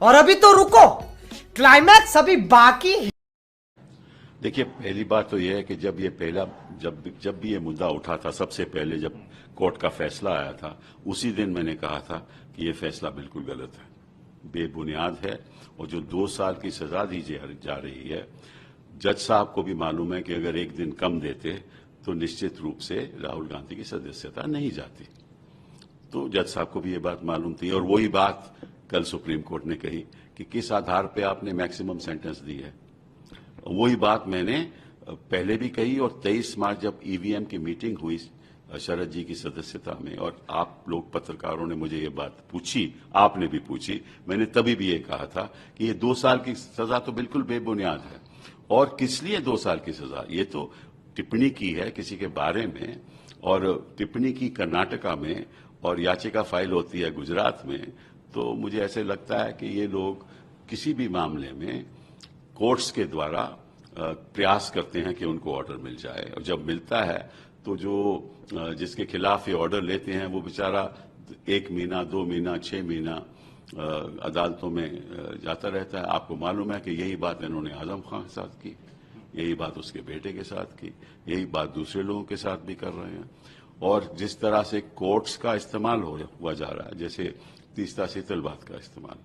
और अभी तो रुको, क्लाइमैक्स अभी बाकी है। देखिए, पहली बात तो यह है कि जब भी ये मुद्दा उठा था, सबसे पहले जब कोर्ट का फैसला आया था, उसी दिन मैंने कहा था कि ये फैसला बिल्कुल गलत है, बेबुनियाद है। और जो 2 साल की सजा दी जा रही है, जज साहब को भी मालूम है कि अगर एक दिन कम देते तो निश्चित रूप से राहुल गांधी की सदस्यता नहीं जाती। तो जज साहब को भी ये बात मालूम थी, और वही बात कल सुप्रीम कोर्ट ने कही कि किस आधार पे आपने मैक्सिमम सेंटेंस दी है। वही बात मैंने पहले भी कही, और 23 मार्च जब ईवीएम की मीटिंग हुई शरद जी की सदस्यता में, और आप लोग पत्रकारों ने मुझे ये बात पूछी, आपने भी पूछी, मैंने तभी भी ये कहा था कि ये 2 साल की सजा तो बिल्कुल बेबुनियाद है। और किस लिए 2 साल की सजा? ये तो टिप्पणी की है किसी के बारे में, और टिप्पणी की कर्नाटका में, और याचिका फाइल होती है गुजरात में। तो मुझे ऐसे लगता है कि ये लोग किसी भी मामले में कोर्ट्स के द्वारा प्रयास करते हैं कि उनको ऑर्डर मिल जाए, और जब मिलता है तो जिसके खिलाफ ये ऑर्डर लेते हैं वो बेचारा 1 महीना, 2 महीना, 6 महीना अदालतों में जाता रहता है। आपको मालूम है कि यही बात इन्होंने आजम खान के साथ की, यही बात उसके बेटे के साथ की, यही बात दूसरे लोगों के साथ भी कर रहे हैं। और जिस तरह से कोर्ट्स का इस्तेमाल हुआ जा रहा है, जैसे तीस्ता शीतलबात का इस्तेमाल,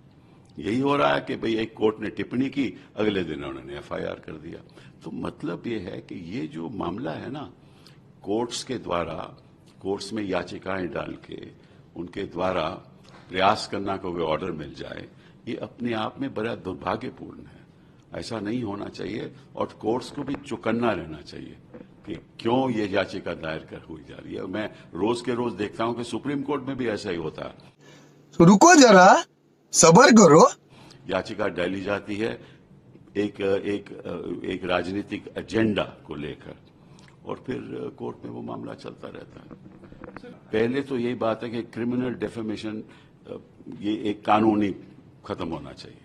यही हो रहा है कि भाई एक कोर्ट ने टिप्पणी की, अगले दिन उन्होंने एफआईआर कर दिया। तो मतलब ये है कि ये जो मामला है ना, कोर्ट्स के द्वारा, कोर्ट्स में याचिकाएं डाल के उनके द्वारा प्रयास करना को ऑर्डर मिल जाए, ये अपने आप में बड़ा दुर्भाग्यपूर्ण है। ऐसा नहीं होना चाहिए, और कोर्ट्स को भी चौकन्ना रहना चाहिए कि क्यों ये याचिका दायर हुई जा रही है। मैं रोज के रोज देखता हूं कि सुप्रीम कोर्ट में भी ऐसा ही होता है। तो रुको जरा, सबर करो। याचिका डाली जाती है एक राजनीतिक एजेंडा को लेकर, और फिर कोर्ट में वो मामला चलता रहता है। पहले तो यही बात है कि क्रिमिनल डेफेमेशन ये एक कानूनी खत्म होना चाहिए,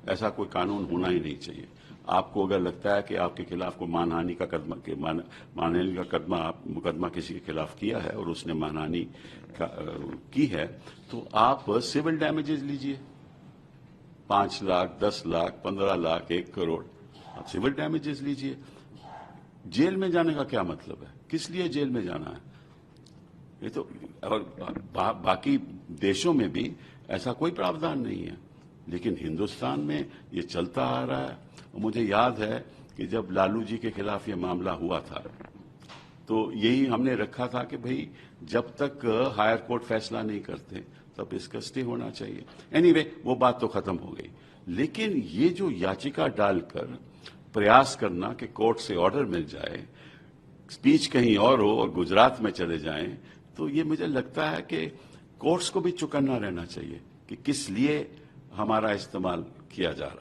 ऐसा कोई कानून होना ही नहीं चाहिए। आपको अगर लगता है कि आपके खिलाफ को मानहानि का मुकदमा किसी के खिलाफ किया है और उसने मानहानि की है, तो आप सिविल डैमेजेस लीजिए, 5 लाख, 10 लाख, 15 लाख, 1 करोड़, आप सिविल डैमेजेस लीजिए। जेल में जाने का क्या मतलब है? किस लिए जेल में जाना है? ये तो, और बाकी देशों में भी ऐसा कोई प्रावधान नहीं है, लेकिन हिंदुस्तान में ये चलता आ रहा है। मुझे याद है कि जब लालू जी के खिलाफ ये मामला हुआ था, तो यही हमने रखा था कि भाई जब तक हायर कोर्ट फैसला नहीं करते तब इसका स्टे होना चाहिए। एनीवे, वो बात तो खत्म हो गई। लेकिन ये जो याचिका डालकर प्रयास करना कि कोर्ट से ऑर्डर मिल जाए, स्पीच कहीं और हो और गुजरात में चले जाएं, तो ये मुझे लगता है कि कोर्ट्स को भी चौकन्ना रहना चाहिए कि किस लिए हमारा इस्तेमाल किया जा रहा है।